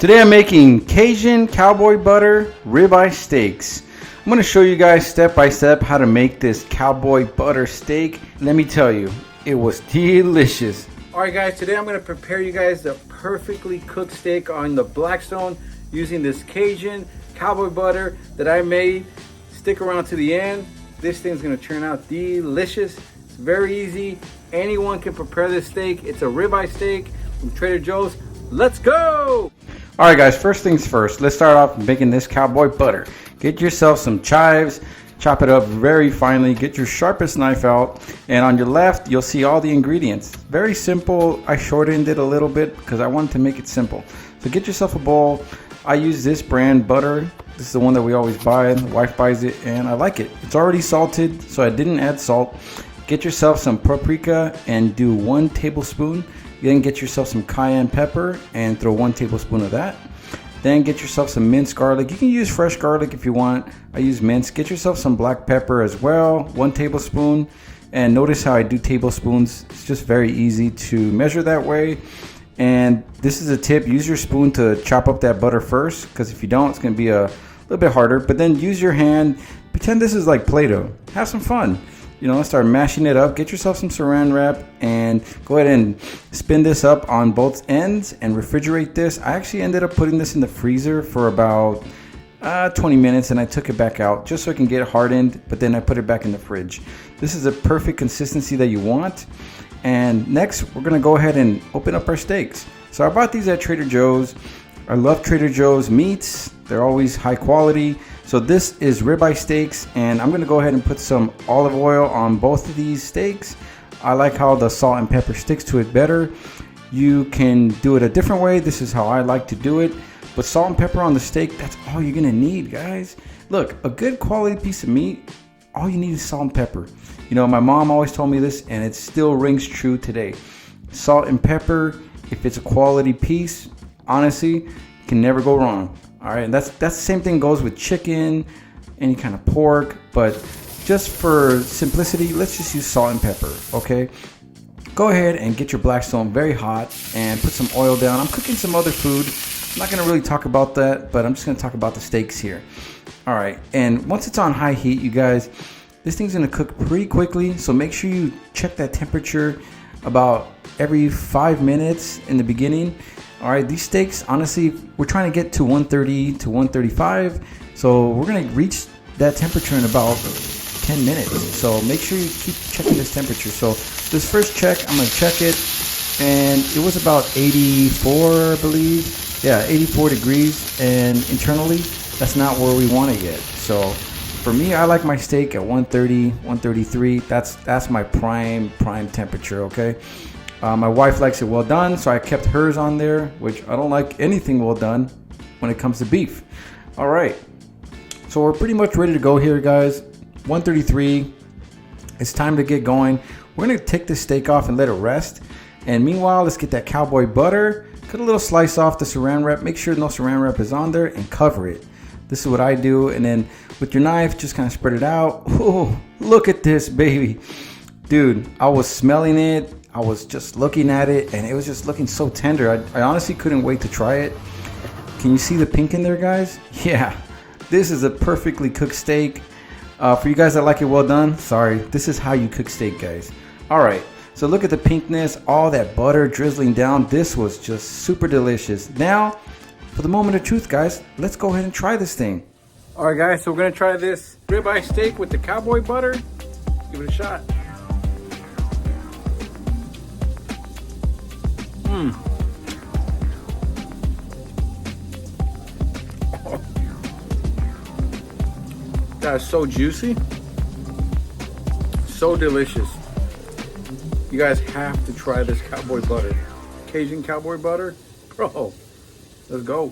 Today I'm making Cajun Cowboy Butter ribeye steaks. I'm going to show you guys step by step how to make this Cowboy Butter steak. Let me tell you, it was delicious. Alright guys, today I'm going to prepare you guys the perfectly cooked steak on the Blackstone using this Cajun Cowboy Butter that I made. Stick around to the end. This thing's going to turn out delicious. It's very easy. Anyone can prepare this steak. It's a ribeye steak from Trader Joe's. Let's go! Alright guys, first things first, let's start off making this Cowboy Butter. Get yourself some chives, chop it up very finely, get your sharpest knife out, and on your left you'll see all the ingredients. Very simple. I shortened it a little bit because I wanted to make it simple. So get yourself a bowl. I use this brand butter. This is the one that we always buy. The wife buys it and I like it. It's already salted, so I didn't add salt. Get yourself some paprika and do 1 tablespoon. Then get yourself some cayenne pepper and throw 1 tablespoon of that. Then get yourself some minced garlic. You can use fresh garlic if you want. I use minced. Get yourself some black pepper as well, 1 tablespoon. And notice how I do tablespoons. It's just very easy to measure that way. And this is a tip. Use your spoon to chop up that butter first, because if you don't, it's going to be a little bit harder. But then use your hand. Pretend this is like Play-Doh. Have some fun. You know, start mashing it up. Get yourself some saran wrap and go ahead and spin this up on both ends and refrigerate this. I actually ended up putting this in the freezer for about 20 minutes and I took it back out just so it can get hardened, but then I put it back in the fridge. This is a perfect consistency that you want. And next, we're gonna go ahead and open up our steaks. So I bought these at Trader Joe's. I love Trader Joe's meats. They're always high quality. So this is ribeye steaks, and I'm going to go ahead and put some olive oil on both of these steaks. I like how the salt and pepper sticks to it better. You can do it a different way. This is how I like to do it. But salt and pepper on the steak, that's all you're going to need, guys. Look, a good quality piece of meat, all you need is salt and pepper. You know, my mom always told me this, and it still rings true today. Salt and pepper, if it's a quality piece, honestly, can never go wrong. All right, and that's the same thing goes with chicken, any kind of pork, but just for simplicity, let's just use salt and pepper, okay? Go ahead and get your Blackstone very hot and put some oil down. I'm cooking some other food. I'm not gonna really talk about that, but I'm just gonna talk about the steaks here. All right, and once it's on high heat, you guys, this thing's gonna cook pretty quickly, so make sure you check that temperature about every 5 minutes in the beginning. All right, these steaks, honestly, we're trying to get to 130 to 135. So we're gonna reach that temperature in about 10 minutes. So make sure you keep checking this temperature. So this first check, I'm gonna check it. And it was about 84, I believe. Yeah, 84 degrees. And internally, that's not where we want it yet. So for me, I like my steak at 130, 133. That's my prime temperature, okay? My wife likes it well done, so I kept hers on there, which I don't like anything well done when it comes to beef. All right, so we're pretty much ready to go here, guys. 133, it's time to get going. We're gonna take this steak off and let it rest. And meanwhile, let's get that Cowboy Butter. Cut a little slice off the saran wrap. Make sure no saran wrap is on there and cover it. This is what I do. And then with your knife, just kind of spread it out. Oh, look at this, baby. Dude, I was smelling it. I was just looking at it and it was just looking so tender. I honestly couldn't wait to try it. Can you see the pink in there, guys? Yeah, this is a perfectly cooked steak. For you guys that like it well done, sorry, this is how you cook steak, guys. All right, so look at the pinkness, all that butter drizzling down. This was just super delicious. Now, for the moment of truth, guys, let's go ahead and try this thing. All right, guys, so we're gonna try this ribeye steak with the Cowboy Butter. Give it a shot. That is so juicy, so delicious. You guys have to try this Cowboy Butter. Cajun Cowboy Butter, bro, let's go.